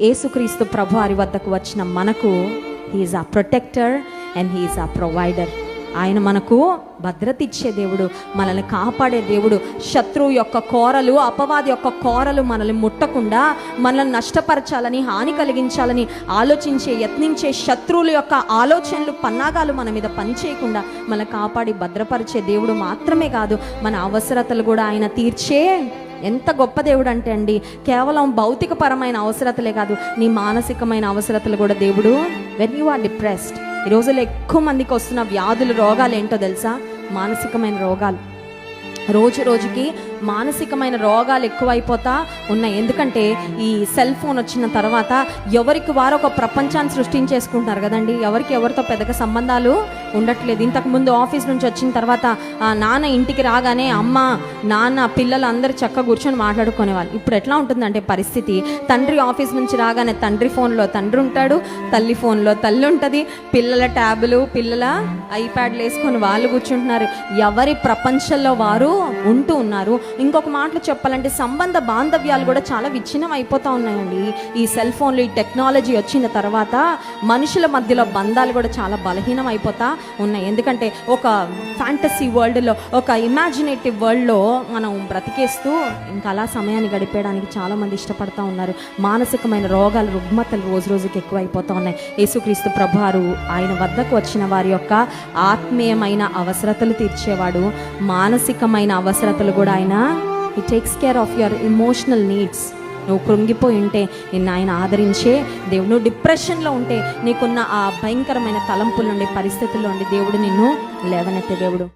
యేసుక్రీస్తు ప్రభువారి వద్దకు వచ్చిన మనకు హీఈస్ ఆ ప్రొటెక్టర్ అండ్ హీఈస్ ఆ ప్రొవైడర్. ఆయన మనకు భద్రత ఇచ్చే దేవుడు, మనల్ని కాపాడే దేవుడు. శత్రువు యొక్క కోరలు, అపవాది యొక్క కోరలు మనల్ని ముట్టకుండా, మనల్ని నష్టపరచాలని, హాని కలిగించాలని ఆలోచించే, యత్నించే శత్రువుల యొక్క ఆలోచనలు, పన్నాగాలు మన మీద పనిచేయకుండా మనల్ని కాపాడి భద్రపరిచే దేవుడు మాత్రమే కాదు, మన అవసరతలు కూడా ఆయన తీర్చే ఎంత గొప్ప దేవుడు అంటే అండి, కేవలం భౌతికపరమైన అవసరతలే కాదు, నీ మానసికమైన అవసరతలు కూడా దేవుడు. వెన్ యు ఆర్ డిప్రెస్డ్, ఈ రోజుల్లో ఎక్కువ మందికి వస్తున్న వ్యాధులు, రోగాలు ఏంటో తెలుసా? మానసికమైన రోగాలు. రోజు రోజుకి మానసికమైన రోగాలు ఎక్కువైపోతా ఉన్నాయి. ఎందుకంటే ఈ సెల్ ఫోన్ వచ్చిన తర్వాత ఎవరికి వారు ఒక ప్రపంచాన్ని సృష్టించేసుకుంటున్నారు కదండి. ఎవరికి ఎవరితో పెద్దగా సంబంధాలు ఉండట్లేదు. ఇంతకుముందు ఆఫీస్ నుంచి వచ్చిన తర్వాత నాన్న ఇంటికి రాగానే అమ్మ, నాన్న, పిల్లలు అందరూ చక్కగా కూర్చొని మాట్లాడుకునేవాళ్ళు. ఇప్పుడు ఎట్లా ఉంటుందంటే పరిస్థితి, తండ్రి ఆఫీస్ నుంచి రాగానే తండ్రి ఫోన్లో తండ్రి ఉంటాడు, తల్లి ఫోన్లో తల్లి ఉంటుంది, పిల్లల ట్యాబులు, పిల్లల ఐప్యాడ్లు వేసుకొని వాళ్ళు కూర్చుంటున్నారు. ఎవరి ప్రపంచంలో వారు ఉంటూ ఉన్నారు. ఇంకొక మాటలు చెప్పాలంటే సంబంధ బాంధవ్యాలు కూడా చాలా విచ్ఛిన్నం అయిపోతూ ఉన్నాయండి. ఈ సెల్ ఫోన్లు, ఈ టెక్నాలజీ వచ్చిన తర్వాత మనుషుల మధ్యలో బంధాలు కూడా చాలా బలహీనం అయిపోతా ఉన్నాయి. ఎందుకంటే ఒక ఫ్యాంటసీ వరల్డ్లో, ఒక ఇమాజినేటివ్ వరల్డ్లో మనం బ్రతికేస్తూ ఇంకా అలా సమయాన్ని గడిపేయడానికి చాలామంది ఇష్టపడతా ఉన్నారు. మానసికమైన రోగాలు, రుగ్మతలు రోజు రోజుకి ఎక్కువైపోతూ ఉన్నాయి. యేసుక్రీస్తు ప్రభువారు ఆయన వద్దకు వచ్చిన వారి యొక్క ఆత్మీయమైన అవసరతలు తీర్చేవాడు, మానసికమైన అవసరతలు కూడా ఆయన he takes care of your emotional needs. నువ్వు కృంగిపోయి ఉంటే నిన్ను ఆయన ఆదరించే దేవుడు. నువ్వు డిప్రెషన్లో ఉంటే, నీకున్న ఆ భయంకరమైన తలంపుల నుండి, పరిస్థితుల్లో ఉండి దేవుడు నిన్ను లేవనెత్తే దేవుడు.